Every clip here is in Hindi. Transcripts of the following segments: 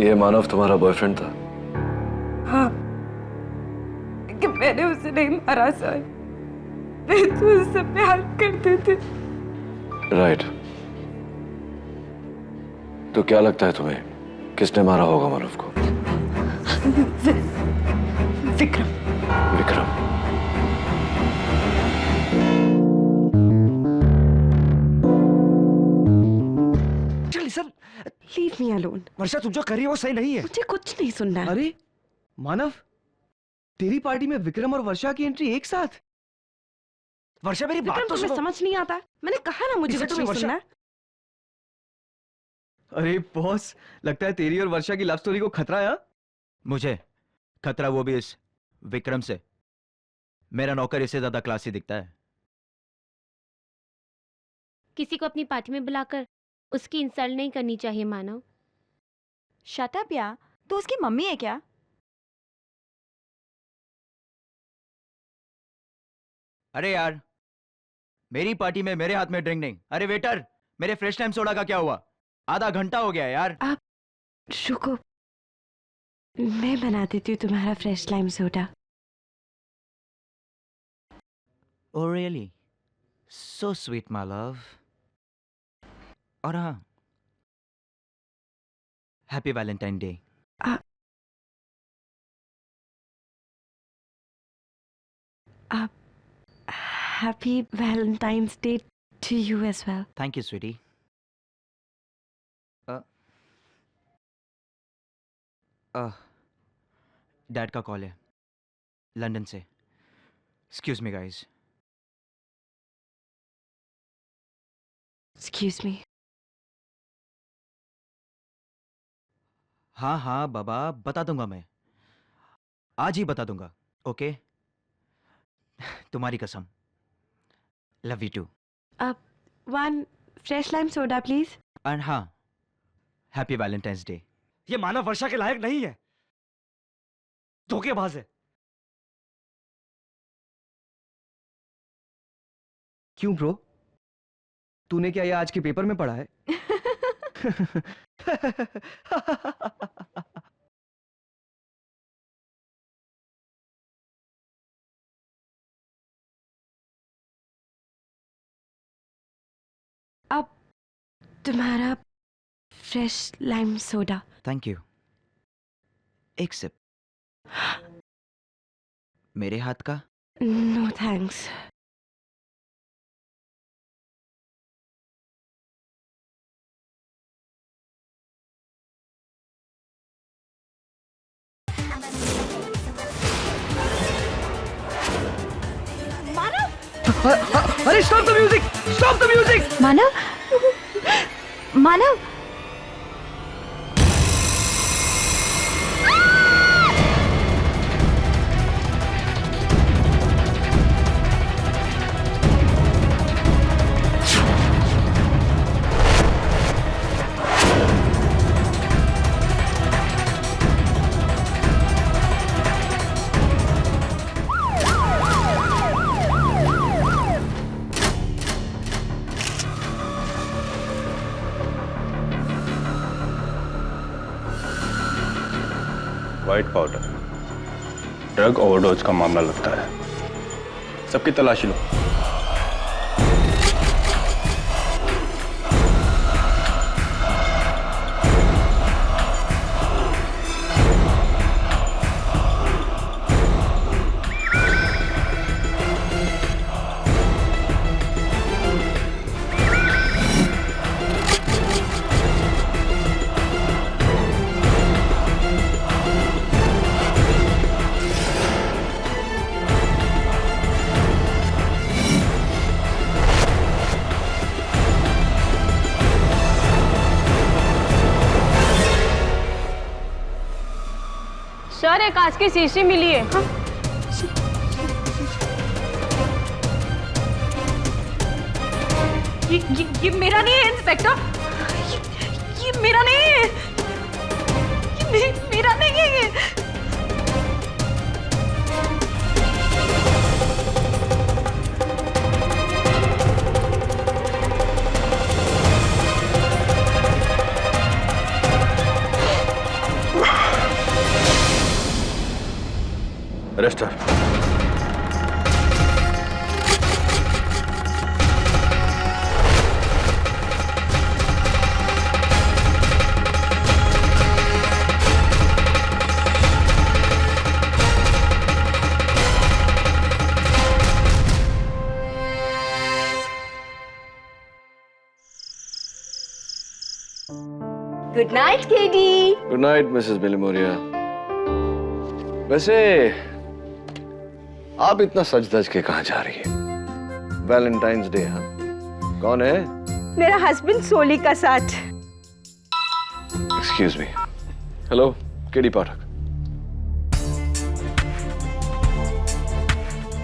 ये मानव तुम्हारा बॉयफ्रेंड था? हाँ, कि मैंने उसे नहीं मारा सर। मैं तो उससे प्यार करती थी। राइट। तो क्या लगता है तुम्हें, किसने मारा होगा मानव को? Vikram. Vikram. Listen, leave me alone. Varsha तुम जो कर रही हो वो सही नहीं है। मुझे कुछ नहीं सुनना है। अरे मानव, तेरी पार्टी में विक्रम और वर्षा की एंट्री एक साथ। वर्षा मेरी बात विक्रम तो तुम्हें सुनो। समझ नहीं आता? मैंने कहा ना मुझे इसे कुछ तो नहीं वर्षा- सुनना है। अरे बॉस, लगता है तेरी और वर्षा की लव स्टोरी को खतरा है। मुझे खतरा वो भी इस विक्रम से। मेरा नौकर इससे ज्यादा क्लासी दिखता है। किसी को अपनी पार्टी में बुलाकर उसकी इंसल्ट नहीं करनी चाहिए मानव। शट अप या, तो उसकी मम्मी है क्या? अरे यार, मेरी पार्टी में मेरे हाथ में ड्रिंक नहीं। अरे वेटर, मेरे फ्रेश टाइम सोडा का क्या हुआ? आधा घंटा हो गया यार। रुको, मैं बना देती हूँ तुम्हारा fresh lime soda. Oh really? So sweet my love. और हाँ, happy Valentine day. Happy Valentine's Day to you as well. Thank you sweetie. Dad का कॉल है लंदन से। Excuse me guys. Excuse me. हाँ हाँ बाबा, बता दूंगा मैं। आज ही बता दूंगा। ओके? तुम्हारी कसम। Love you too. One fresh lime soda, please. And हाँ, हैप्पी वैलेंटाइंस डे। ये मानव वर्षा के लायक नहीं है, धोखेबाज है। क्यों ब्रो, तूने क्या ये आज के पेपर में पढ़ा है? अब तुम्हारा fresh lime soda. Thank you. एक सिप। मेरे हाथ का। No thanks. अरे stop the music, stop the music. Manav, Manav, white powder, drug overdose का मामला लगता है। सबकी तलाशी लो। सर, एक कांच की शीशी मिली है। ये मेरा नहीं है इंस्पेक्टर। ये मेरा नहीं है। ये मेरा नहीं है ये। Arrest her. Good night KD. Good night Mrs Billimoria. वैसे आप इतना सज धज के कहाँ जा रही है? वैलेंटाइंस डे, हाँ? कौन है? मेरा हस्बैंड सोली का साथ। Excuse me. हेलो, केडी पाठक।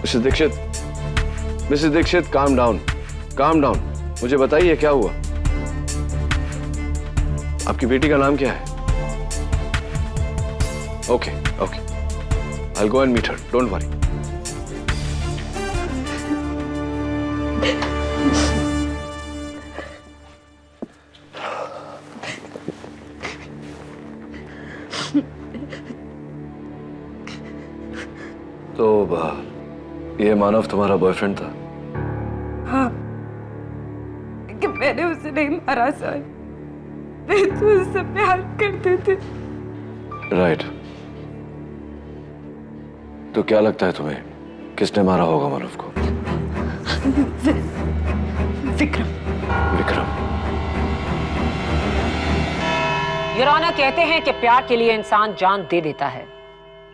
Mrs Dixit, calm down, calm down. मुझे बताइए क्या हुआ? आपकी बेटी का नाम क्या है? Okay okay, I'll go and meet her. Don't worry. तो ये मानव तुम्हारा बॉयफ्रेंड था? हाँ, कि मैंने उसे नहीं मारा सर। मैं तो उससे प्यार करते थे। राइट। तो क्या लगता है तुम्हें, किसने मारा होगा मानव को? विक्रम। विक्रम। योर ऑनर, कहते हैं कि प्यार के लिए इंसान जान दे देता है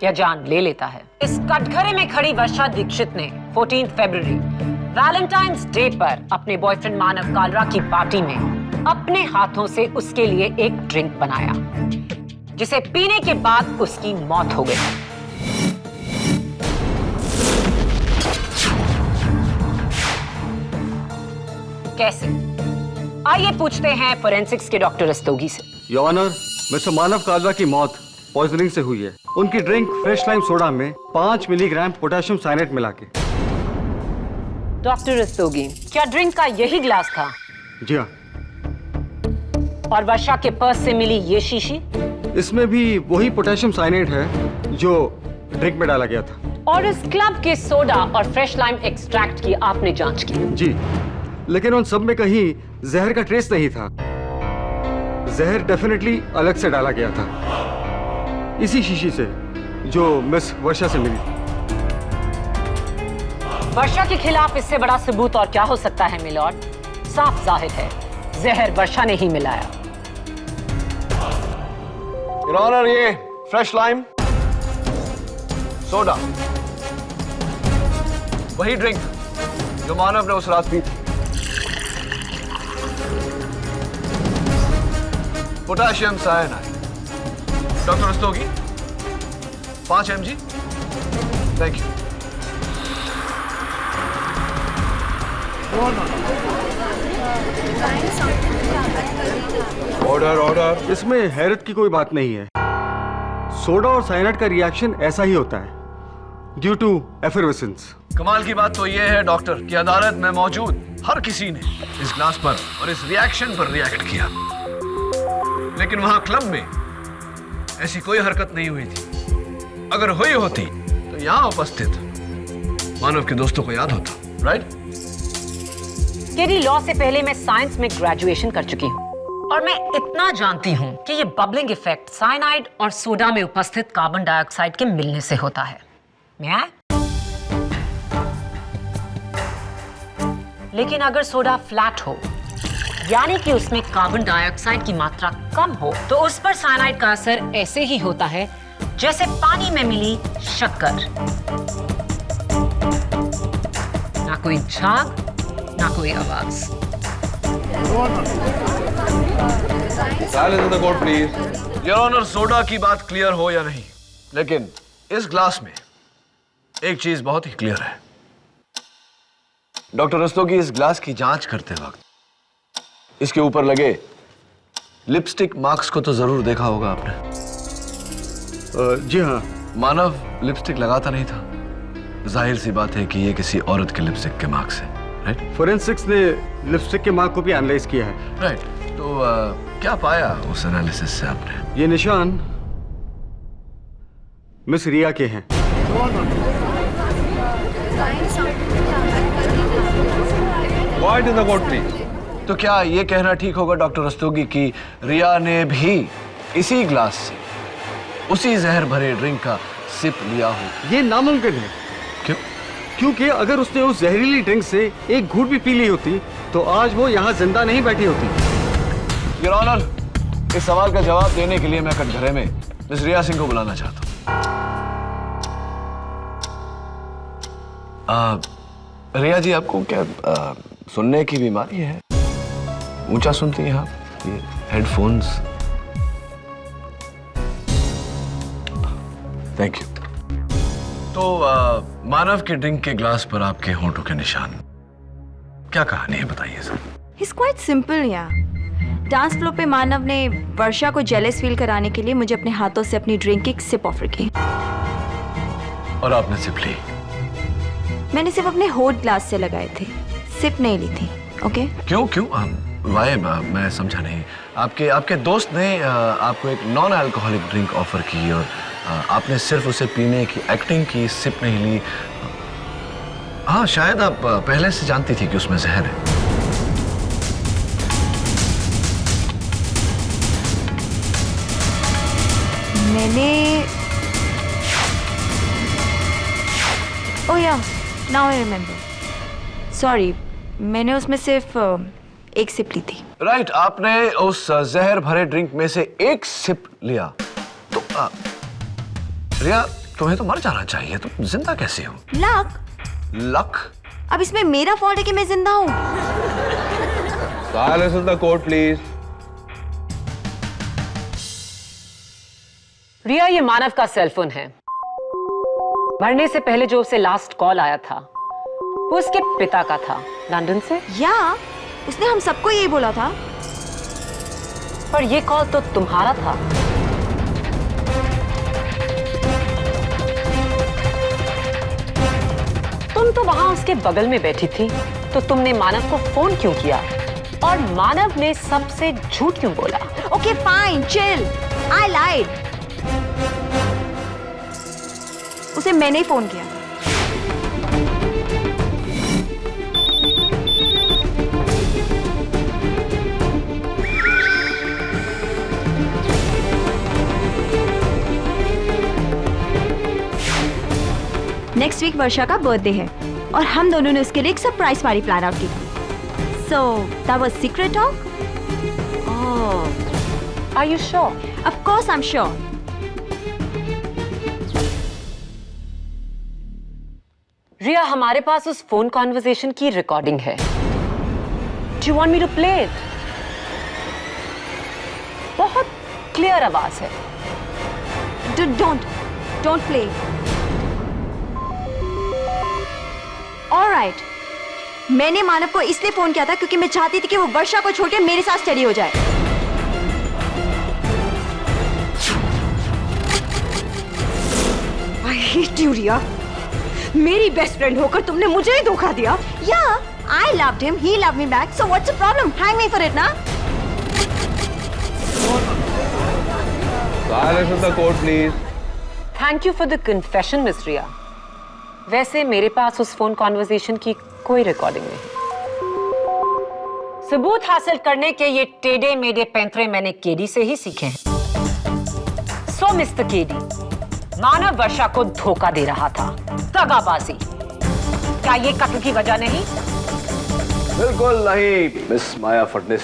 या जान ले लेता है। इस कटघरे में खड़ी वर्षा दीक्षित ने 14 फरवरी वैलेंटाइंस डे पर अपने बॉयफ्रेंड मानव कालरा की पार्टी में अपने हाथों से उसके लिए एक ड्रिंक बनाया, जिसे पीने के बाद उसकी मौत हो गई। कैसे? आइए पूछते हैं फोरेंसिक्स के डॉक्टर रस्तोगी से। योर ऑनर, मिस्टर मानव कालरा की मौत पॉइजनिंग से हुई है। उनकी ड्रिंक फ्रेश लाइम सोडा में 5 मिलीग्राम पोटेशियम साइनेट मिला के। डॉक्टर रस्तोगी, क्या ड्रिंक का यही ग्लास था? जी हाँ। और वर्षा के पर्स से मिली ये शीशी? इसमें भी वही पोटेशियम साइनेट है जो ड्रिंक में डाला गया था। और इस क्लब के सोडा और फ्रेश लाइम एक्सट्रैक्ट की आपने जांच की? जी, लेकिन उन सब में कहीं जहर का ट्रेस नहीं था। जहर डेफिनेटली अलग से डाला गया था, इसी शीशी से जो मिस वर्षा से मिली। वर्षा के खिलाफ इससे बड़ा सबूत और क्या हो सकता है मिलॉर्ड? साफ जाहिर है, जहर वर्षा ने ही मिलाया। योर ऑनर, ये फ्रेश लाइम सोडा वही ड्रिंक जो मानव ने उस रात पी थी। Potassium cyanide. Doctor Rastogi, 5 mg। Thank you. Order order. इसमें हैरत की कोई बात नहीं है। सोडा और साइनाइड का रिएक्शन ऐसा ही होता है, ड्यू टू एफरवेसेंस। कमाल की बात तो यह है डॉक्टर कि अदालत में मौजूद हर किसी ने इस ग्लास पर और इस रिएक्शन पर रिएक्ट किया, लेकिन वहां क्लब में ऐसी कोई हरकत नहीं हुई थी। अगर हुई होती तो यहां उपस्थित मानव के दोस्तों को याद होता। राइट? केडी, लॉ से पहले मैं साइंस में ग्रेजुएशन कर चुकी हूँ और मैं इतना जानती हूँ कि ये बबलिंग इफेक्ट साइनाइड और सोडा में उपस्थित कार्बन डाइऑक्साइड के मिलने से होता है। मैं लेकिन अगर सोडा फ्लैट हो, यानी कि उसमें कार्बन डाइऑक्साइड की मात्रा कम हो, तो उस पर साइनाइड का असर ऐसे ही होता है जैसे पानी में मिली शक्कर। ना कोई झाग, ना कोई आवाज। Silence in the court please. Your honour, soda की बात क्लियर हो या नहीं, लेकिन इस ग्लास में एक चीज बहुत ही क्लियर है। डॉक्टर रस्तोगी, इस ग्लास की जांच करते वक्त इसके ऊपर लगे लिपस्टिक मार्क्स को तो जरूर देखा होगा आपने। जी हाँ। मानव लिपस्टिक लगाता नहीं था। जाहिर सी बात है कि ये किसी औरत के लिपस्टिक के मार्क्स है। राइट? फोरेंसिक्स ने लिपस्टिक के मार्क को भी एनालाइज किया है। राइट। तो क्या पाया उस एनालिसिस से आपने? ये निशान मिस रिया के हैं। Quiet in the court, please. तो क्या ये कहना ठीक होगा डॉक्टर रस्तोगी कि रिया ने भी इसी ग्लास से उसी जहर भरे ड्रिंक का सिप लिया हो? ये नामुमकिन है। क्यों? क्योंकि अगर उसने उस जहरीली ड्रिंक से एक घूंट भी पी ली होती तो आज वो यहाँ जिंदा नहीं बैठी होती। योर ऑनर, इस सवाल का जवाब देने के लिए मैं कटघरे में मिस रिया सिंह को बुलाना चाहता हूँ। रिया जी, आपको क्या सुनने की बीमारी है? ऊंचा सुनती हैं आप? ये हेडफोन्स। Thank you. तो मानव के ड्रिंक के ग्लास पर आपके होंठों के निशान, क्या कहानी है, बताइए sir. It's quite simple, yeah. Dance floor पे मानव ने वर्षा को जेलस फील कराने के लिए मुझे अपने हाथों से अपनी ड्रिंक की सिप ऑफर की और आपने सिप ली? मैंने सिर्फ अपने होठ ग्लास से लगाए थे, सिप नहीं ली थी। ओके? क्यों क्यों वाई? मैं समझा नहीं। आपके दोस्त ने आपको एक नॉन अल्कोहलिक ड्रिंक ऑफर की और आपने सिर्फ उसे पीने की एक्टिंग की, सिप नहीं ली। हाँ, शायद आप पहले से जानती थी कि उसमें जहर है। मैंने ओह या, नाउ आई रिमेम्बर। सॉरी, मैंने उसमें सिर्फ एक सिप ली थी। राइट, आपने उस जहर भरे ड्रिंक में से एक सिप लिया। तो रिया, तुम्हें तो मर जाना चाहिए, तुम जिंदा कैसे हो? लक? अब इसमें मेरा फॉल्ट है कि मैं जिंदा हूँ? Silence in the court, please. रिया, ये मानव का सेलफोन है। मरने से पहले जो उसे लास्ट कॉल आया था वो उसके पिता का था, लंदन से। या, उसने हम सबको यही बोला था। पर ये कॉल तो तुम्हारा था। तुम तो वहां उसके बगल में बैठी थी, तो तुमने मानव को फोन क्यों किया? और मानव ने सबसे झूठ क्यों बोला? ओके फाइन, चिल, आई लाइड। उसे मैंने ही फोन किया। नेक्स्ट वीक वर्षा का बर्थडे है और हम दोनों ने उसके लिए एक सरप्राइज पार्टी प्लान आउट की थी। So that was secret talk. Oh, are you sure? Of course I am sure. Riya, हमारे पास उस फोन कॉन्वर्सेशन की रिकॉर्डिंग है। Do you want me to play it? बहुत क्लियर आवाज है। Don't play. Alright. मैंने मानव को इसलिए फोन किया था क्योंकि मैं चाहती थी कि वो वर्षा को छोड़ के मेरे साथ स्टडी हो जाए। I hate you, रिया। मेरी बेस्ट फ्रेंड होकर तुमने मुझे ही धोखा दिया। Yeah, I loved him, he loved me back. So what's the problem? Hang me for it, ना? Silence in the court, please. Thank you for the confession, miss Riya. वैसे मेरे पास उस फोन कॉन्वर्सेशन की कोई रिकॉर्डिंग नहीं। सबूत हासिल करने के ये टेढ़े मेढ़े पैंतरे मैंने केडी से ही सीखे हैं। सो मिस्टर केडी, मानव वर्षा को धोखा दे रहा था, दगाबाजी। क्या ये कत्ल की वजह नहीं? बिल्कुल नहीं मिस माया फडनिस,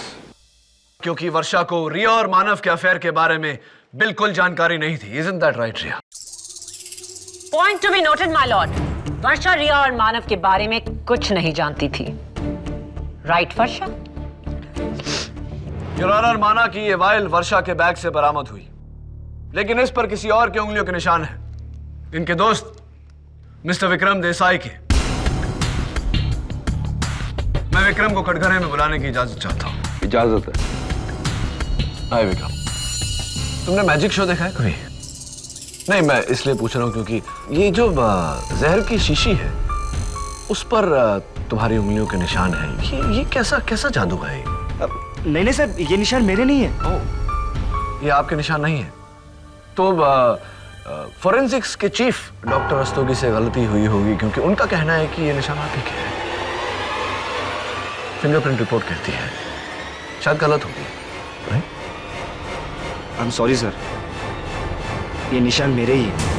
क्योंकि वर्षा को रिया और मानव के अफेयर के बारे में बिल्कुल जानकारी नहीं थी। Isn't that right, Riya? Point to be noted my lord. Varsha Riya और मानव के बारे में कुछ नहीं जानती थी। Right Varsha? योर ऑनर, माना कि ये वाइल वर्षा के बैग से बरामद हुई, लेकिन इस पर किसी और के उंगलियों के निशान हैं। इनके दोस्त मिस्टर विक्रम देसाई के। मैं विक्रम को कटघरे में बुलाने की इजाजत चाहता हूँ। इजाजत है। हाय विक्रम, तुमने मैजिक शो देखा है कभी? नहीं, मैं इसलिए पूछ रहा हूँ क्योंकि ये जो जहर की शीशी है उस पर तुम्हारी उंगलियों के निशान हैं। ये कैसा जादू है? नहीं सर, ये निशान मेरे नहीं है। ओह, ये आपके निशान नहीं है? तो फोरेंसिक्स के चीफ डॉक्टर रस्तोगी से गलती हुई होगी, क्योंकि उनका कहना है कि ये निशान आप ही के हैं। फिंगरप्रिंट रिपोर्ट कहती है, शायद गलत होगी। आई एम सॉरी सर, ये निशान मेरे ही है।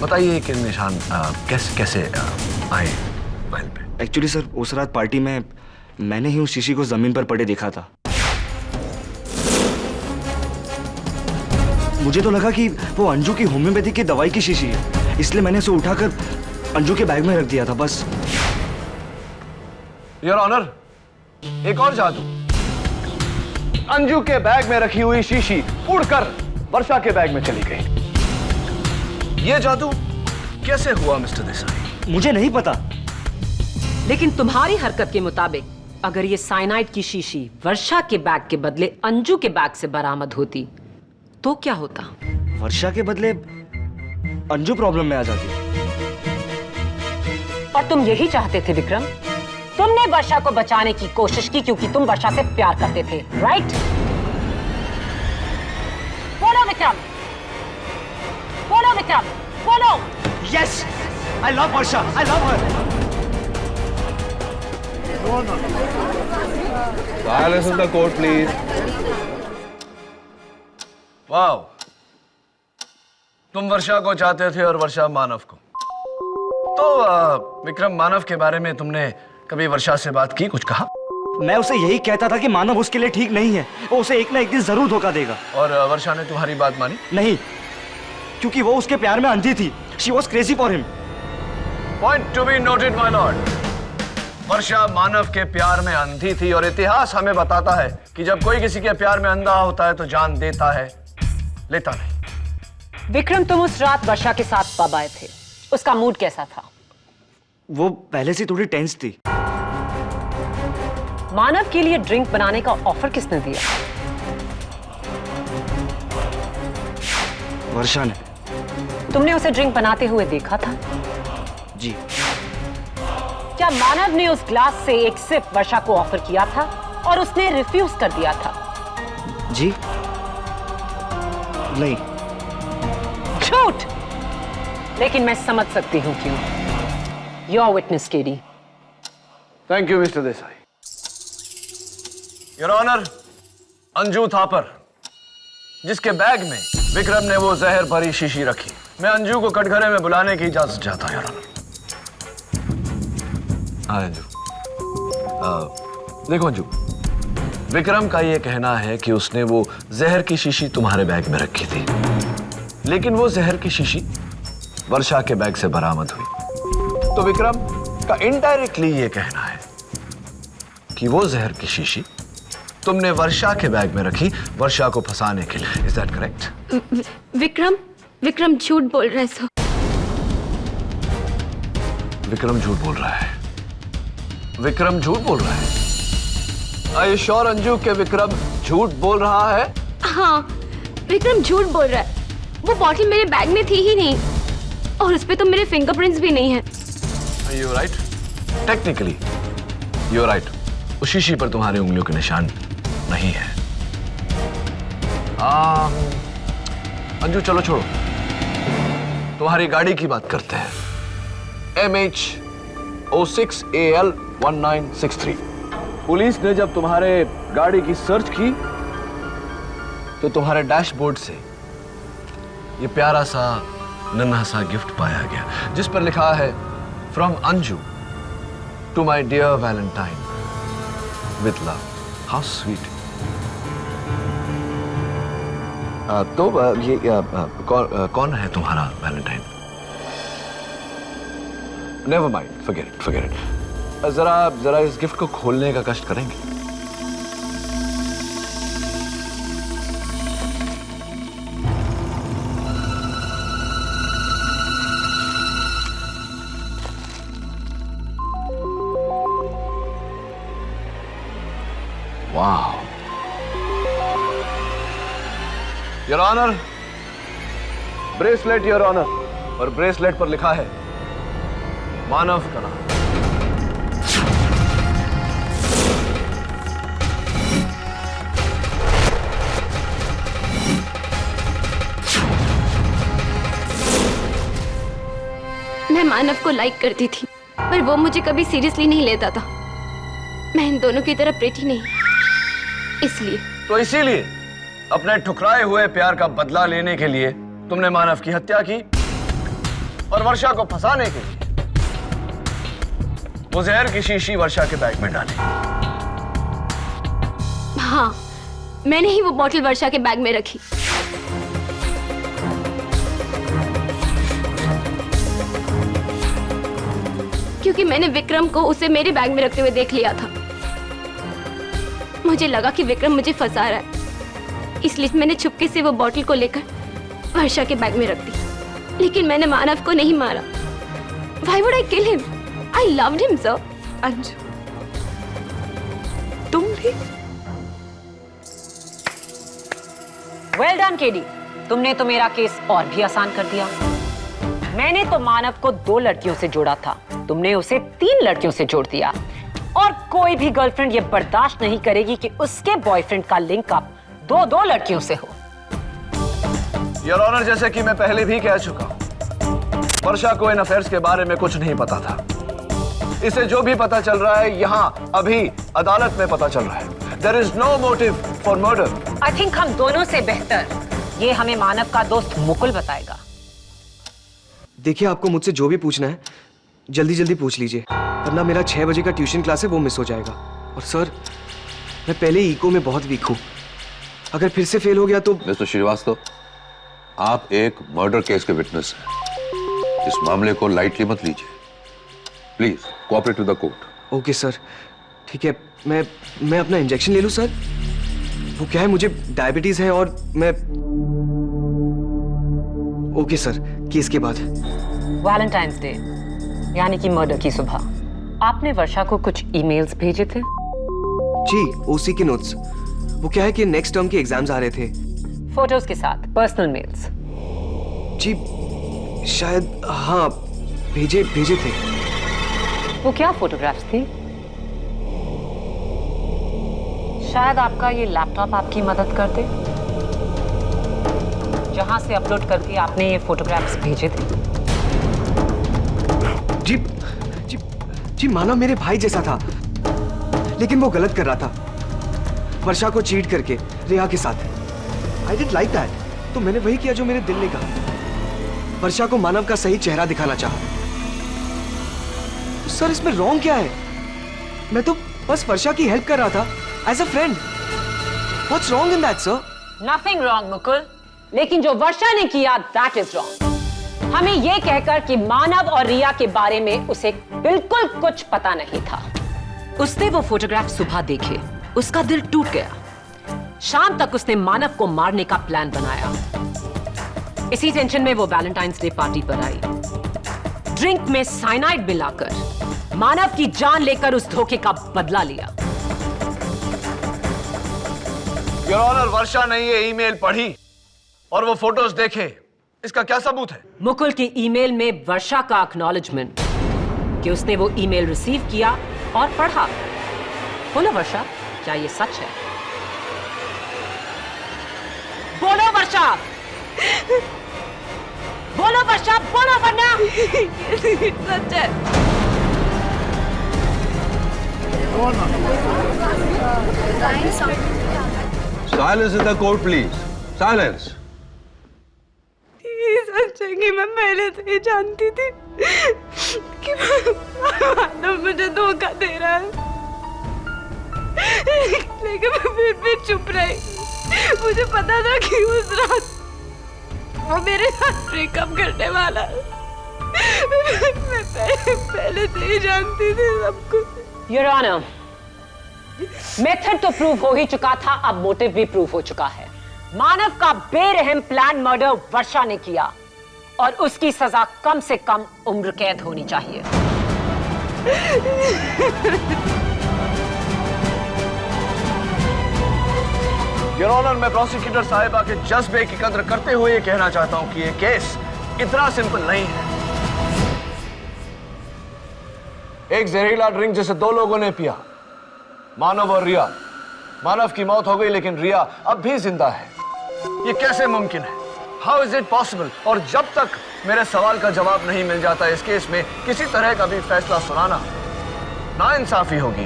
बताइए कि निशान कैसे कैसे आए फाइल पे? एक्चुअली सर, उस रात पार्टी में मैंने ही उस शीशी को जमीन पर पड़े देखा था। मुझे तो लगा कि वो अंजू की होम्योपैथी की दवाई की शीशी है, इसलिए मैंने उसे उठाकर अंजू के बैग में रख दिया था बस। योर ऑनर, एक और जादू। अंजू के बैग में रखी हुई शीशी उड़कर वर्षा के बैग में चली गई। ये जादू कैसे हुआ मिस्टर देसाई? मुझे नहीं पता। लेकिन तुम्हारी हरकत के मुताबिक अगर ये साइनाइड की शीशी वर्षा के बैग के बदले अंजू के बैग से बरामद होती तो क्या होता? वर्षा के बदले अंजू प्रॉब्लम में आ जाती। और तुम यही चाहते थे विक्रम? तुमने वर्षा को बचाने की कोशिश की क्योंकि तुम वर्षा से प्यार करते थे, राइट? बोलो विक्रम, बोलो विक्रम, बोलो। Yes, I love Varsha, I love her. Silence in the court, please. Wow, तुम वर्षा को चाहते थे और वर्षा मानव को। तो विक्रम, मानव के बारे में तुमने कभी वर्षा से बात की, कुछ कहा? मैं उसे यही कहता था कि मानव उसके लिए ठीक नहीं है, वो उसे एक ना एक दिन जरूर धोखा देगा। और वर्षा ने तुम्हारी बात मानी? नहीं, क्योंकि वो उसके प्यार में अंधी थी। She was crazy for him. Point to be noted, my lord. वर्षा मानव के प्यार में अंधी थी और इतिहास हमें बताता है कि जब कोई किसी के प्यार में अंधा होता है तो जान देता है, लेता नहीं। विक्रम, तुम उस रात वर्षा के साथ पब आए थे, उसका मूड कैसा था? वो पहले से थोड़ी टेंस थी। मानव के लिए ड्रिंक बनाने का ऑफर किसने दिया? वर्षा ने। तुमने उसे ड्रिंक बनाते हुए देखा था? जी। क्या मानव ने उस ग्लास से एक सिप वर्षा को ऑफर किया था और उसने रिफ्यूज कर दिया था? जी नहीं। झूठ। लेकिन मैं समझ सकती हूं क्यों। Your witness KD. Thank you mister Desai. Your honour, Anju Thapar, जिसके बैग में विक्रम ने वो जहर भरी शीशी रखी, मैं अंजू को कटघरे में बुलाने की इजाजत चाहता हूं, योर ऑनर। हाँ अंजू, देखो अंजू, विक्रम का ये कहना है कि उसने वो जहर की शीशी तुम्हारे बैग में रखी थी, लेकिन वो जहर की शीशी वर्षा के बैग से बरामद हुई। तो विक्रम का इनडायरेक्टली ये कहना है कि वो जहर की शीशी तुमने वर्षा के बैग में रखी वर्षा को फंसाने के लिए। Is that correct? विक्रम झूठ बोल रहा है सर। विक्रम झूठ बोल रहा है। विक्रम झूठ बोल रहा है। Are you sure अंजू के विक्रम झूठ बोल रहा है? हाँ, विक्रम झूठ बोल रहा है। वो बॉटल मेरे बैग में थी ही नहीं और उस पे तो मेरे फिंगरप्रिंट्स भी नहीं हैं। Are you right? Technically, you're right. उस शीशी पर तुम्हारी उंगलियों के निशान नहीं है। अंजू चलो छोड़ो, तुम्हारी गाड़ी की बात करते हैं। MH06AL1963। पुलिस ने जब तुम्हारे गाड़ी की सर्च की तो तुम्हारे डैशबोर्ड से ये प्यारा सा नन्हा सा गिफ्ट पाया गया, जिस पर लिखा है from Anju to my dear valentine with love. How sweet. तो ये कौन है तुम्हारा valentine? Never mind, forget it, forget it. जरा इस गिफ्ट को खोलने का कष्ट करेंगे? वाह, your honour, bracelet your honour, और ब्रेसलेट पर लिखा है मानव का नाम। मैं मानव को लाइक करती थी, पर वो मुझे कभी सीरियसली नहीं लेता था। मैं इन दोनों की तरह प्रीति नहीं, इसलिए। तो इसीलिए अपने ठुकराए हुए प्यार का बदला लेने के लिए तुमने मानव की हत्या की और वर्षा को फंसाने के लिए वो जहर की शीशी वर्षा के बैग में डाली। हाँ, मैंने ही वो बॉटल वर्षा के बैग में रखी। क्योंकि मैंने विक्रम को उसे मेरे बैग में रखते हुए देख लिया था। मुझे लगा कि विक्रम मुझे फंसा रहा है, इसलिए मैंने चुपके से वो बॉटल को लेकर वर्षा के बैग में रख दी। लेकिन मैंने मानव को नहीं मारा। Why would I kill him? I loved him, sir. Anju, तुम भी? वेल डन केडी, तुमने तो मेरा केस और भी आसान कर दिया। मैंने तो मानव को 2 लड़कियों से जोड़ा था, तुमने उसे 3 लड़कियों से जोड़ दिया। और कोई भी गर्लफ्रेंड ये बर्दाश्त नहीं करेगी कि उसके बॉयफ्रेंड का लिंक अप 2 लड़कियों से हो। योर ऑनर, जैसे कि मैं पहले भी कह चुका हूं, वर्षा को इन अफेयर्स के बारे में कुछ नहीं पता था। इसे जो भी पता चल रहा है यहां अभी अदालत में पता चल रहा है। There is no motive for murder. I think हम दोनों से बेहतर ये हमें मानव का दोस्त मुकुल बताएगा। देखिए, आपको मुझसे जो भी पूछना है जल्दी जल्दी पूछ लीजिए, वरना मेरा 6 बजे का ट्यूशन क्लास है वो मिस हो जाएगा। और सर, मैं पहले इको में बहुत वीक हूँ, अगर फिर से फेल हो गया तो। मिस्टर श्रीवास्तव, आप एक मर्डर केस के विटनेस हैं। इस मामले को लाइटली मत लीजिए। Please cooperate with the court. Okay sir, ठीक है। मैं अपना इंजेक्शन ले लूं सर? वो क्या है, मुझे डायबिटीज है और मैं। ओके सर, केस के बाद। वैलेंटाइंस डे यानी कि मर्डर की सुबह आपने वर्षा को कुछ ईमेल्स भेजे थे? जी, ओसी के नोट्स। वो क्या है कि नेक्स्ट टर्म के एग्जाम्स आ रहे थे। फोटोज के साथ पर्सनल मेल्स? जी शायद, हाँ, भेजे थे। वो क्या फोटोग्राफ्स थी? शायद आपका ये लैपटॉप आपकी मदद करते, जहां से अपलोड करके आपने ये फोटोग्राफ्स भेजे थे। जी जी जी, मानव मेरे भाई जैसा था, लेकिन वो गलत कर रहा था, वर्षा को चीट करके रिया के साथ। आई डिडंट लाइक दैट, तो मैंने वही किया जो मेरे दिल ने कहा। वर्षा को मानव का सही चेहरा दिखाना चाहा। सर, इसमें रॉन्ग क्या है? मैं तो बस वर्षा की हेल्प कर रहा था as a friend. What's wrong in that sir? Nothing wrong Mukul, लेकिन जो वर्षा ने किया दैट इज रॉन्ग। हमें यह कहकर कि मानव और रिया के बारे में उसे बिल्कुल कुछ पता नहीं था। उसने वो फोटोग्राफ सुबह देखे, उसका दिल टूट गया। शाम तक उसने मानव को मारने का प्लान बनाया। इसी टेंशन में वो वैलेंटाइंस डे पार्टी पर आई। ड्रिंक में साइनाइड मिलाकर मानव की जान लेकर उस धोखे का बदला लिया। योर ऑनर, वर्षा ने ये ईमेल पढ़ी और वो फोटोज देखे, इसका क्या सबूत है? मुकुल की ईमेल में वर्षा का एक्नॉलेजमेंट कि उसने वो ईमेल रिसीव किया और पढ़ा। बोलो वर्षा, क्या ये सच है? बोलो वर्षा, बोलो वर्षा, बोलो वरना। सच है। Silence in the court please, silence. ये सच है कि मैं पहले से ही जानती थी कि मानव मुझे धोखा दे रहा है, लेकिन मैं फिर भी चुप रही। मुझे पता था कि उस रात वो मेरे साथ ब्रेकअप करने वाला है। मैं पहले से ही जानती थी सब कुछ। योर ऑनर, मेथड तो प्रूव हो ही चुका था, अब मोटिव भी प्रूव हो चुका है। मानव का बेरहम प्लान मर्डर वर्षा ने किया और उसकी सजा कम से कम उम्र कैद होनी चाहिए। योर ऑनर, मैं प्रोसिक्यूटर साहिबा के जज्बे की कद्र करते हुए ये कहना चाहता हूं कि ये केस इतना सिंपल नहीं है। एक जहरीला ड्रिंक जिसे 2 लोगों ने पिया, मानव और रिया। मानव की मौत हो गई लेकिन रिया अब भी जिंदा है। ये कैसे मुमकिन है? How is it possible? और जब तक मेरे सवाल का जवाब नहीं मिल जाता इस केस में किसी तरह का भी फैसला सुनाना नाइंसाफी होगी।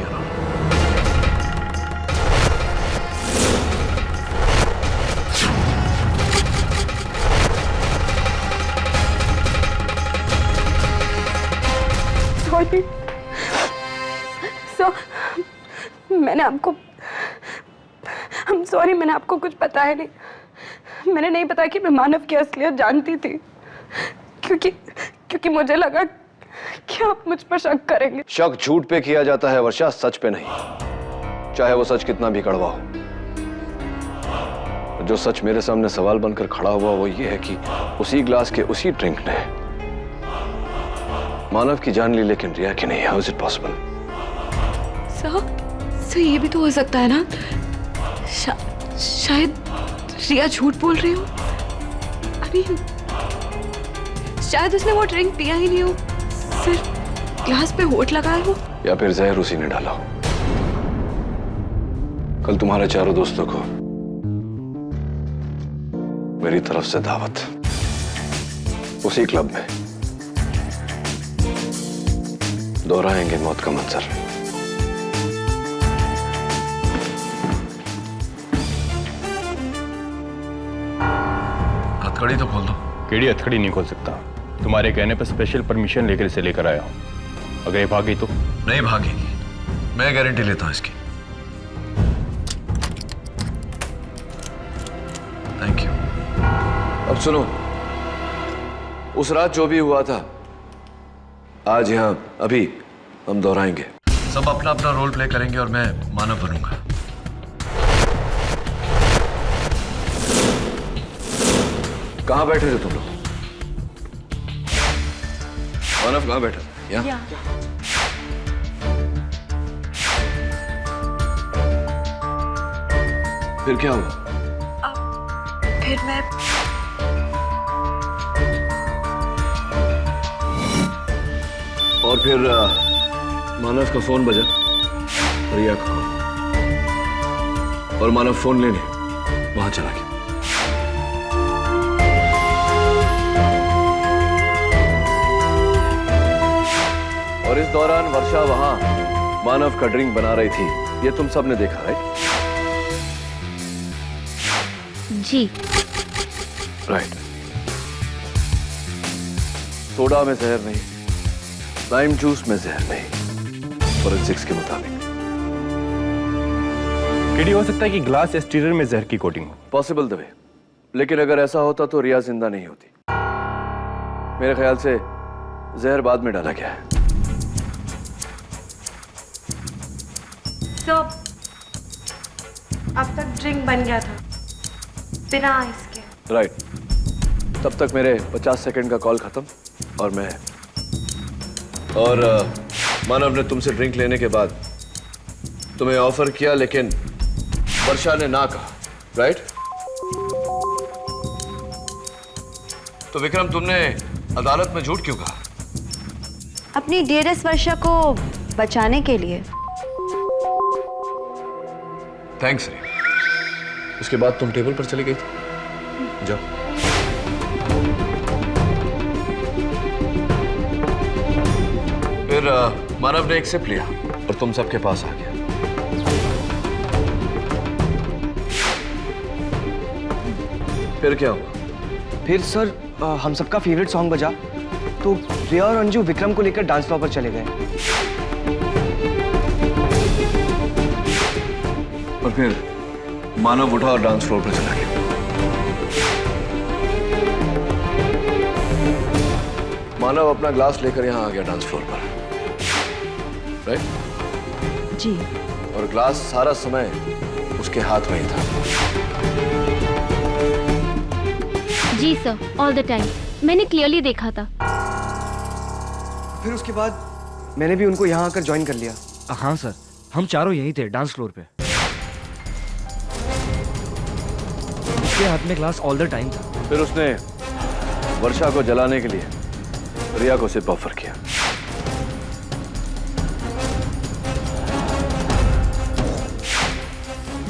सॉरी मैंने आपको मैंने आपको कुछ बताया नहीं। मैंने नहीं बताया कि मैं मानव की असलियत जानती थी, क्योंकि मुझे लगा कि आप मुझ पर शक करेंगे। शक झूठ पे किया जाता है वर्षा, सच पे नहीं, चाहे वो सच कितना भी कड़वा हो। जो सच मेरे सामने सवाल बनकर खड़ा हुआ वो ये है कि उसी ग्लास के उसी ड्रिंक ने मानव की जान ली लेकिन रिया की नहीं। How is it possible? Sir ये भी तो हो सकता है ना, शायद रिया झूठ बोल रही हो। अभी शायद उसने वो ड्रिंक पिया ही नहीं हो, सिर्फ ग्लास पे होठ लगाया हो। या फिर जहर उसी ने डाला हो। कल तुम्हारे चारों दोस्तों को मेरी तरफ से दावत, उसी क्लब में दोहराएंगे मौत का मंजर। हथकड़ी तो खोल दो। केड़ी हथकड़ी नहीं खोल सकता, तुम्हारे कहने पर स्पेशल परमिशन लेकर इसे लेकर आया हूं। अगर ये भागी तो? नहीं भागेगी, मैं गारंटी लेता हूं इसकी। Thank you. अब सुनो, उस रात जो भी हुआ था आज यहां अभी हम दोहराएंगे। सब अपना अपना रोल प्ले करेंगे और मैं मानव बनूंगा। कहां बैठे थे तुम लोग? मानव कहां बैठा था? यहाँ? फिर क्या हुआ? फिर मैं और फिर मानव का फोन बजा, रिया का, और मानव फोन लेने वहां चला गया। और इस दौरान वर्षा वहां मानव का ड्रिंक बना रही थी, ये तुम सब ने देखा, राइट? जी राइट। सोडा में जहर नहीं, लाइम जूस में जहर नहीं, फोरेंसिक्स के मुताबिक। केडी हो सकता है कि ग्लास एस्टीरियर में जहर की कोटिंग हो। पॉसिबल द वे, लेकिन अगर ऐसा होता तो रिया जिंदा नहीं होती। मेरे ख्याल से जहर बाद में डाला गया है। अब तक ड्रिंक बन गया था बिना आइस के। राइट। तब तक मेरे 50 सेकंड का कॉल खत्म और मानव ने तुमसे ड्रिंक लेने के बाद तुम्हें ऑफर किया, लेकिन वर्षा ने ना कहा, राइट? तो विक्रम, तुमने अदालत में झूठ क्यों कहा? अपनी डियरेस्ट वर्षा को बचाने के लिए। थैंक्स रे। उसके बाद तुम टेबल पर चली गई थी। जाओ। फिर मानव ने एक सिप लिया और तुम सबके पास आ गया। फिर क्या हुआ? फिर सर हम सबका फेवरेट सॉन्ग बजा तो रिया और अंजू विक्रम को लेकर डांस फ्लोर पर चले गए। और फिर मानव उठा और डांस फ्लोर पर चला गया। मानव अपना ग्लास लेकर यहां आ गया डांस फ्लोर पर, राइट? जी। और ग्लास सारा समय उसके हाथ में ही था। जी सर, ऑल द टाइम मैंने क्लियरली देखा था। फिर उसके बाद मैंने भी उनको यहाँ आकर ज्वाइन कर लिया। हाँ सर, हम चारों यहीं थे डांस फ्लोर पे। उसके हाथ में ग्लास ऑल द टाइम था। फिर उसने वर्षा को जलाने के लिए रिया को सिर्फ ऑफर किया।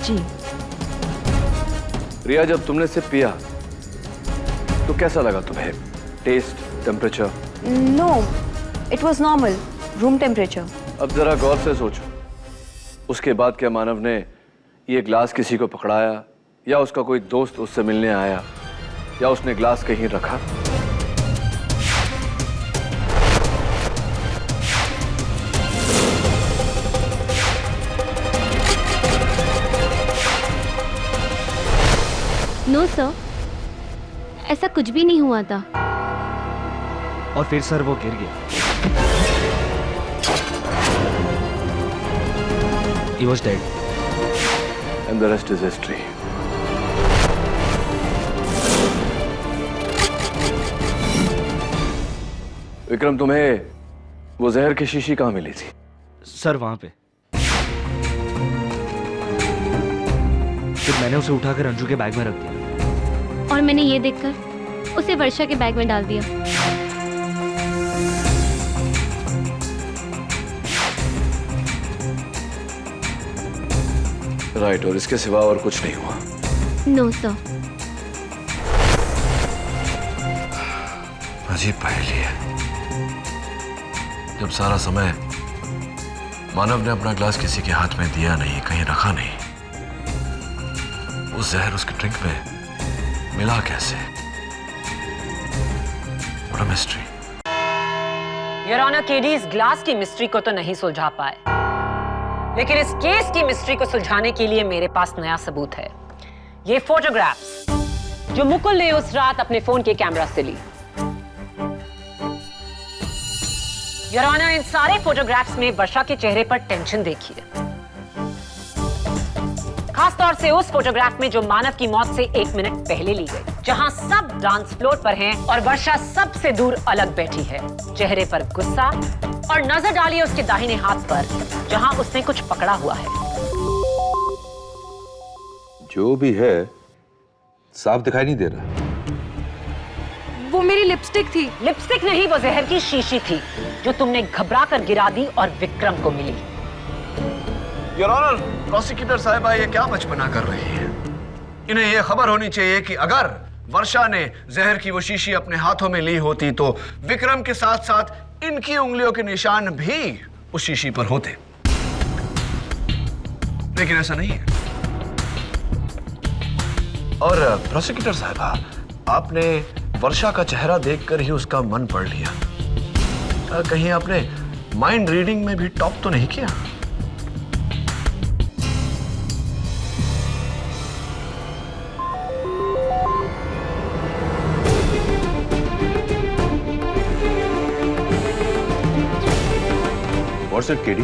जी। रिया, जब तुमने सिर्फ पिया तो कैसा लगा तुम्हें? Taste, temperature? No, it was normal. Room temperature. अब जरा गौर से सोचो, उसके बाद क्या मानव ने ये ग्लास किसी को पकड़ाया, या उसका कोई दोस्त उससे मिलने आया, या उसने ग्लास कहीं रखा? नो सर, ऐसा कुछ भी नहीं हुआ था। और फिर सर वो गिर गया। He was dead. And the rest is history. Vikram, तुम्हें वो जहर की शीशी कहाँ मिली थी? सर वहां पे। फिर मैंने उसे उठाकर अंजू के बैग में रख दिया। और मैंने ये देखकर उसे वर्षा के बैग में डाल दिया। राइट, और इसके सिवा और कुछ नहीं हुआ? No sir. अजीब पहेली है। जब सारा समय मानव ने अपना ग्लास किसी के हाथ में दिया नहीं, कहीं रखा नहीं, वो जहर उसके ड्रिंक में मिला कैसे? बड़ा मिस्ट्री। योर ऑनर, केडी इस ग्लास की मिस्ट्री को तो नहीं सुलझा पाए, लेकिन इस केस की मिस्ट्री को सुलझाने के लिए मेरे पास नया सबूत है। ये फोटोग्राफ्स जो मुकुल ने उस रात अपने फोन के कैमरा से ली। योर ऑनर, इन सारे फोटोग्राफ्स में वर्षा के चेहरे पर टेंशन देखिए, खास तौर से उस फोटोग्राफ में जो मानव की मौत से 1 मिनट पहले ली गई, जहां सब डांस फ्लोर पर हैं और वर्षा सबसे दूर अलग बैठी है, चेहरे पर गुस्सा, और नजर डालिए उसके दाहिने हाथ पर जहां उसने कुछ पकड़ा हुआ है। जो भी है साफ दिखाई नहीं दे रहा। वो मेरी लिपस्टिक थी। लिपस्टिक नहीं, वो जहर की शीशी थी जो तुमने घबरा कर गिरा दी और विक्रम को मिली। योर ऑनर, प्रोसिक्यूटर साहिबा ये क्या बचपना कर रही है? इन्हें यह खबर होनी चाहिए कि अगर वर्षा ने जहर की वो शीशी अपने हाथों में ली होती तो विक्रम के साथ साथ इनकी उंगलियों के निशान भी उस शीशी पर होते, लेकिन ऐसा नहीं है। और प्रोसिक्यूटर साहिबा, आपने वर्षा का चेहरा देखकर ही उसका मन पढ़ लिया। कहीं आपने माइंड रीडिंग में भी टॉप तो नहीं किया? What's it, KD?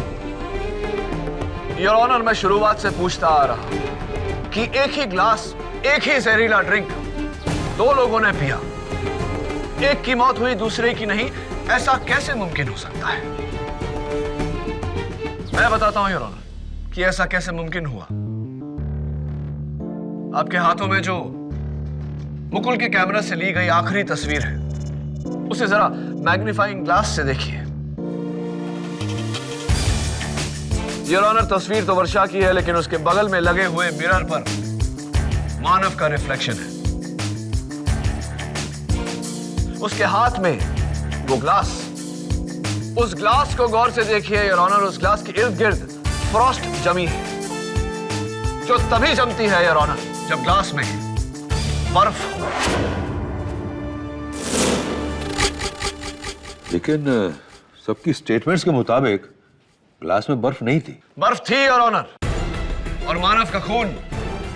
Your honour, मैं शुरुआत से पूछता आ रहा हूं कि एक ही ग्लास, एक ही जहरीला ड्रिंक 2 लोगों ने पिया, एक की मौत हुई दूसरे की नहीं, ऐसा कैसे मुमकिन हो सकता है? मैं बताता हूं योर ऑनर कि ऐसा कैसे मुमकिन हुआ। आपके हाथों में जो मुकुल के कैमरा से ली गई आखिरी तस्वीर है, उसे जरा मैग्नीफाइंग ग्लास से देखिए। योर ऑनर, तस्वीर तो वर्षा की है, लेकिन उसके बगल में लगे हुए मिरर पर मानव का रिफ्लेक्शन है। उसके हाथ में वो ग्लास, उस ग्लास को गौर से देखिए योर ऑनर। उस ग्लास के इर्द गिर्द फ्रॉस्ट जमी है, जो तभी जमती है योर ऑनर जब ग्लास में बर्फ हो। लेकिन सबकी स्टेटमेंट्स के मुताबिक ग्लास में बर्फ नहीं थी। बर्फ थी योर ऑनर, और मानव का खून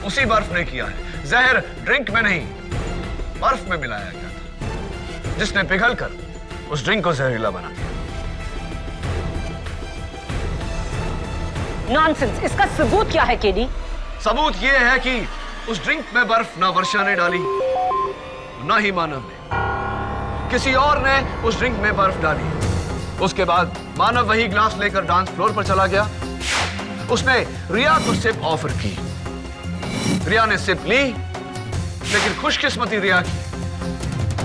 उसी बर्फ ने किया है। जहर ड्रिंक में नहीं, बर्फ में मिलाया गया था, जिसने पिघलकर उस ड्रिंक को जहरीला बना दिया। नॉनसेंस, इसका सबूत क्या है केडी? सबूत यह है कि उस ड्रिंक में बर्फ ना वर्षा ने डाली, ना ही मानव ने। किसी और ने उस ड्रिंक में बर्फ डाली। उसके बाद मानव वही ग्लास लेकर डांस फ्लोर पर चला गया। उसने रिया को सिप ऑफर की। रिया ने सिप ली, लेकिन खुशकिस्मती रिया की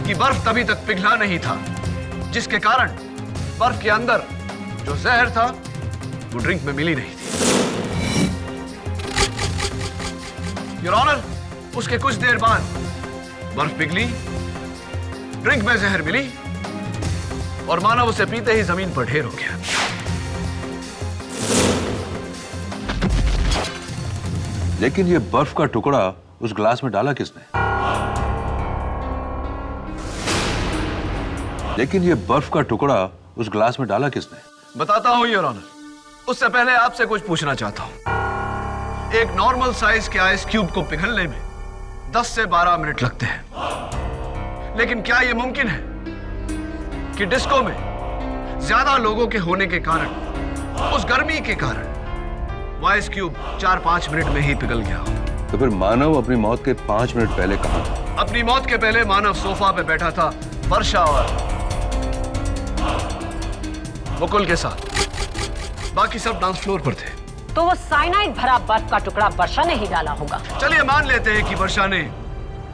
कि बर्फ तभी तक पिघला नहीं था, जिसके कारण बर्फ के अंदर जो जहर था वो ड्रिंक में मिली नहीं थी। योर ऑनर, उसके कुछ देर बाद बर्फ पिघली ड्रिंक में जहर मिली और मानव उसे पीते ही जमीन पर ढेर हो गया। लेकिन ये बर्फ का टुकड़ा उस ग्लास में डाला किसने? लेकिन ये बर्फ का टुकड़ा उस ग्लास में डाला किसने? बताता हूं योर ऑनर। उससे पहले आपसे कुछ पूछना चाहता हूं। एक नॉर्मल साइज के आइस क्यूब को पिघलने में 10 से 12 मिनट लगते हैं, लेकिन क्या यह मुमकिन है कि डिस्को में ज्यादा लोगों के होने के कारण, उस गर्मी के कारण, वो आइस क्यूब 4-5 मिनट में ही पिघल गया हो? तो फिर मानव अपनी मौत के 5 मिनट पहले कहां था? अपनी मौत के पहले मानव सोफा पे बैठा था वर्षा और मुकुल के साथ। बाकी सब डांस फ्लोर पर थे। तो वो साइनाइड भरा बर्फ का टुकड़ा वर्षा ने ही डाला होगा। चलिए मान लेते हैं कि वर्षा ने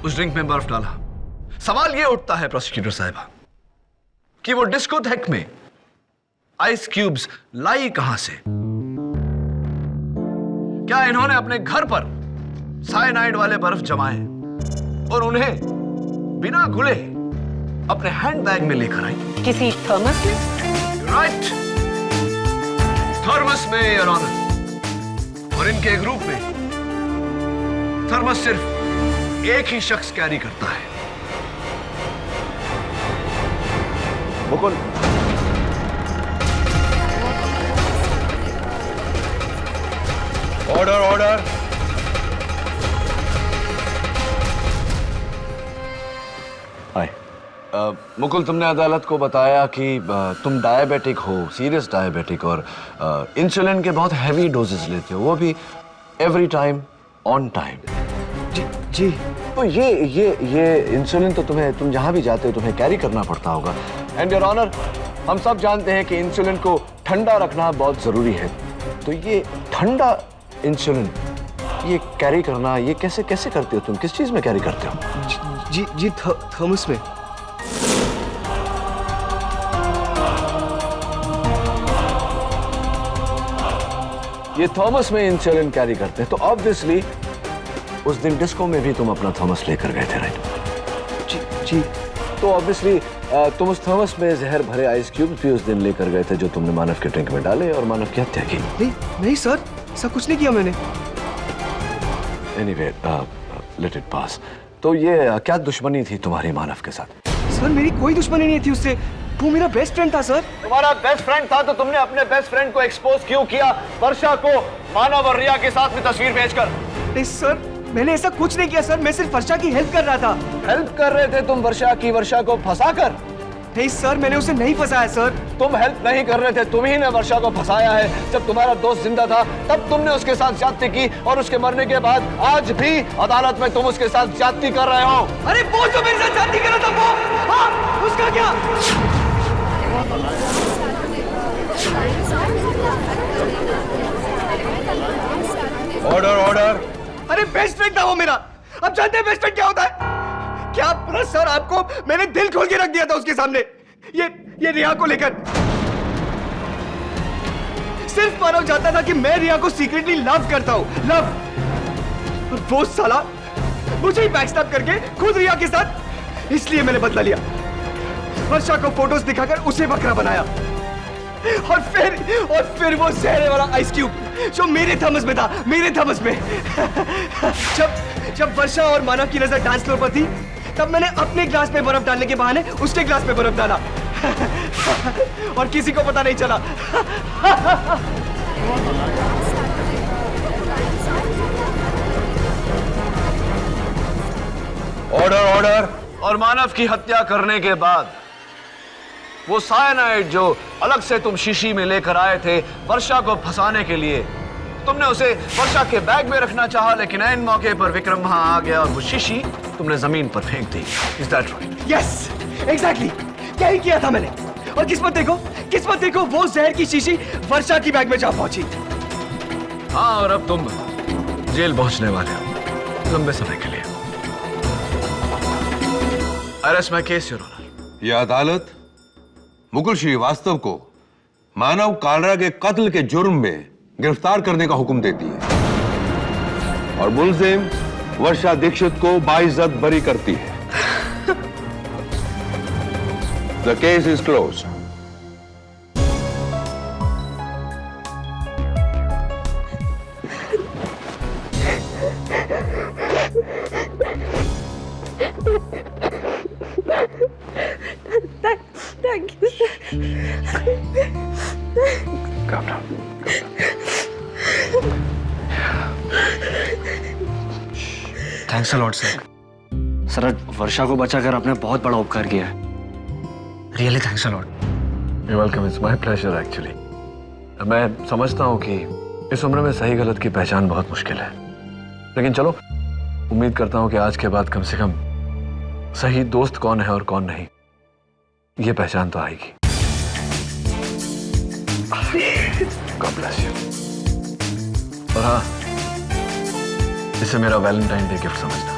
उस ड्रिंक में बर्फ डाला। सवाल यह उठता है प्रोसिक्यूटर साहिबा कि वो डिस्कोथेक में आइस क्यूब्स लाई कहां से? क्या इन्होंने अपने घर पर साइनाइड वाले बर्फ जमाए और उन्हें बिना घुले अपने हैंडबैग में लेकर आई? किसी थर्मस में? राइट, थर्मस में योर ऑनर। और इनके ग्रुप में थर्मस सिर्फ एक ही शख्स कैरी करता है। Mukul, order order. Hi Mukul, तुमने अदालत को बताया कि तुम डायबिटिक हो, सीरियस डायबिटिक, और इंसुलिन के बहुत हैवी डोजेस लेते हो, वो भी एवरी टाइम ऑन टाइम। जी। तो ये इंसुलिन तो तुम जहां भी जाते हो तुम्हें कैरी करना पड़ता होगा। एंड योर ऑनर, हम सब जानते हैं कि इंसुलिन को ठंडा रखना बहुत जरूरी है। तो ये ठंडा इंसुलिन ये कैरी करना, ये कैसे करते हो तुम? किस चीज में कैरी करते हो? जी थर्मस में। ये थॉमस में इंसुलिन कैरी करते हैं, तो ऑब्वियसली उस दिन डिस्को में भी तुम अपना थॉमस लेकर गए थे, राइट? जी। तो ऑब्वियसली तुम उस थॉमस में जहर भरे आइस क्यूब भी उस दिन लेकर गए थे जो तुमने मानव के ड्रिंक में डाले और मानव की हत्या की। नहीं सर, ऐसा कुछ नहीं किया मैंने। Anyway, let it pass. तो ये क्या दुश्मनी थी तुम्हारी मानव के साथ? सर मेरी कोई दुश्मनी नहीं थी उससे, वो मेरा बेस्ट फ्रेंड था सर। तुम्हारा बेस्ट फ्रेंड था तो तुमने अपने बेस्ट फ्रेंड को एक्सपोज क्यों किया वर्षा को मानव और रिया के साथ में तस्वीर भेजकर? नहीं सर, मैंने ऐसा कुछ नहीं किया सर, मैं सिर्फ वर्षा की हेल्प कर रहा था। हेल्प कर रहे थे तुम वर्षा को फंसाकर? नहीं सर, मैंने उसे नहीं फंसाया सर। तुम हेल्प नहीं कर रहे थे, तुम ही ने वर्षा को फंसाया है। जब तुम्हारा दोस्त जिंदा था तब तुमने उसके साथ ज्यादती की और उसके मरने के बाद आज भी अदालत में तुम उसके साथ ज्यादती कर रहे हो। अरे वो जो मेरे साथ ज्यादती कर रहा था वो, हाँ, उसका क्या? ऑर्डर। अरे बेस्ट फ्रेंड था वो मेरा। अब जानते हैं बेस्ट फ्रेंड क्या होता है? क्या पता सर आपको, मैंने दिल खोल के रख दिया था उसके सामने, ये रिया को लेकर। सिर्फ मानव जानता था कि मैं रिया को सीक्रेटली लव करता हूं, लव। और वो साला मुझे ही बैकस्टैब करके खुद रिया के साथ, इसलिए मैंने बदला लिया। वर्षा को फोटोज दिखाकर उसे बकरा बनाया और फिर वो जहर वाला आइस क्यूब जो मेरे थर्मस में था, मेरे थर्मस में। जब वर्षा और मानव की नजर डांस फ्लोर पर थी तब मैंने अपने ग्लास में बर्फ डालने के बहाने उसके ग्लास में बर्फ डाला और किसी को पता नहीं चला। ऑर्डर। और मानव की हत्या करने के बाद वो साइनाइड जो अलग से तुम शीशी में लेकर आए थे वर्षा को फंसाने के लिए, तुमने उसे वर्षा के बैग में रखना चाहा, लेकिन ऐन मौके पर विक्रम वहां आ गया और वो शीशी तुमने जमीन पर फेंक दी। Is that right? Yes, exactly, क्या ही किया था मैंने। और किस्मत देखो वो जहर की शीशी वर्षा की बैग में जा पहुंची। हाँ, और अब तुम जेल पहुंचने वाले हो लंबे समय के लिए। I rest my case your honour. यह अदालत मुकुल श्रीवास्तव को मानव कालरा के कत्ल के जुर्म में गिरफ्तार करने का हुक्म देती है और मुलजिम वर्षा दीक्षित को बाइज्जत बरी करती है। The case is closed. Thank you, sir. Calm down. Thanks a lot sir. Sir, आज वर्षा को बचाकर आपने बहुत बड़ा उपकार किया है। Really thanks a lot. You're welcome. It's my pleasure actually. मैं समझता हूँ कि इस उम्र में सही गलत की पहचान बहुत मुश्किल है, लेकिन चलो उम्मीद करता हूँ कि आज के बाद कम से कम सही दोस्त कौन है और कौन नहीं, ये पहचान तो आएगी। God bless you. और हाँ, इसे मेरा वैलेंटाइन डे गिफ्ट समझना।